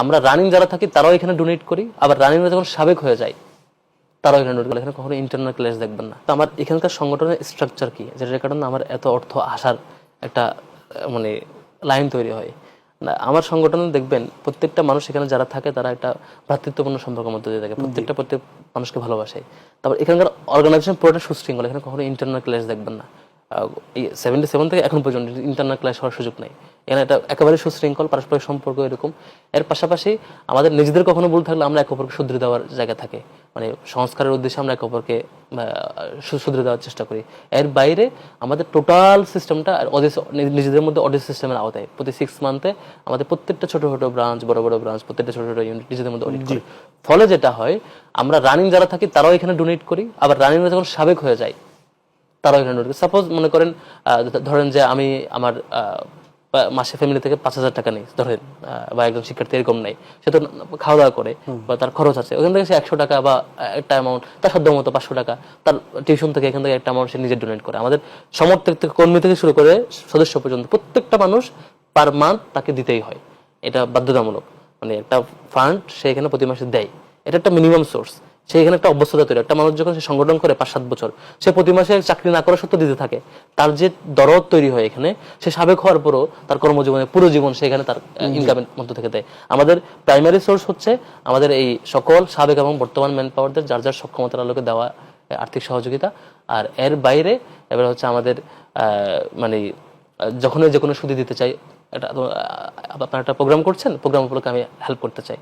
আমরা রানিং যারা থাকি তারাও এখানে ডোনেট করি, আবার রানিং যখন সাবেক হয়ে যায় তারাও এখানে ডোনেট করে। এখানে কখনো ইন্টারনাল ক্লাস দেখবেন না। তো আমার এখানকার সংগঠনের স্ট্রাকচার কি, যেটার কারণে আমার এত অর্থ আসার একটা মানে লাইন তৈরি হয় না। আমার সংগঠনে দেখবেন প্রত্যেকটা মানুষ এখানে যারা থাকে তারা একটা ভ্রাতৃত্বপূর্ণ সম্পর্কের মধ্যে দিয়ে থাকে, প্রত্যেক মানুষকে ভালোবাসে। তারপর এখানকার অর্গানাইজেশন পুরোটা সুশৃঙ্খল, এখানে কখনো ইন্টারনাল ক্লাস দেখবেন না। এই 77 থেকে এখন পর্যন্ত ইন্টারনাল ক্লাস হওয়ার সুযোগ নেই। এখানে এটা একেবারে সুশৃঙ্খল, পারস্পরিক সম্পর্ক এরকম। এর পাশাপাশি আমাদের নিজেদের কখনো ভুল থাকলে আমরা একে অপরকে শুধরে দেওয়ার জায়গা থাকে, মানে সংস্কারের উদ্দেশ্যে আমরা একে অপরকে শুধরে দেওয়ার চেষ্টা করি। এর বাইরে আমাদের টোটাল সিস্টেমটা নিজেদের মধ্যে অডিট সিস্টেমের আওতায়। প্রতি 6 মান্থে আমাদের প্রত্যেকটা ছোট ছোট ব্রাঞ্চ, বড় বড় ব্রাঞ্চ, প্রত্যেকটা ছোট ছোট ইউনিট নিজেদের মধ্যে অডিট করি। ফলে যেটা হয়, আমরা রানিং যারা থাকি তারাও এখানে ডোনেট করি, আবার রানিং যখন সাবেক হয়ে যায় তারাও এখানে ডোনেট করি। সাপোজ মনে করেন ধরেন যে আমি আমার মাসে ফ্যামিলি থেকে 5,000 টাকা নেই ধরেন, বা একজন শিক্ষার্থী এরকম নেই, সে তো খাওয়া দাওয়া করে বা তার খরচ আছে, ওখান থেকে সে 100 টাকা বা একটা অ্যামাউন্ট তার সাধ্য মতো 500 টাকা তার টিউশন থেকে এখান থেকে একটা অ্যামাউন্ট সে নিজে ডোনেট করে। আমাদের সমর্থক থেকে, কর্মী থেকে শুরু করে সদস্য পর্যন্ত প্রত্যেকটা মানুষ পার মান্থ তাকে দিতেই হয়, এটা বাধ্যতামূলক। মানে একটা ফান্ড সে এখানে প্রতি মাসে দেয়, এটা একটা মিনিমাম সোর্স। সে এখানে একটা অভ্যস্ততা তৈরি। একটা মানুষ যখন সে সংগঠন করে 5-7 বছর, সে প্রতি মাসে চাকরি না করা সত্ত্বেও দিতে থাকে, তার যে দরদ তৈরি হয় এখানে, সে সাবেক হওয়ার পরও তার কর্মজীবনে পুরো জীবন সে এখানে তার ইনকামের মধ্যে থেকে দেয়। আমাদের প্রাইমারি সোর্স হচ্ছে আমাদের এই সকল সাবেক এবং বর্তমান ম্যান পাওয়ারদের যার যার সক্ষমতার আলোকে দেওয়া আর্থিক সহযোগিতা। আর এর বাইরে এবার হচ্ছে আমাদের মানে যখন যে কোনো সুদি দিতে চাই, এটা আপনার একটা প্রোগ্রাম করছেন, প্রোগ্রাম উপলক্ষে আমি হেল্প করতে চাই।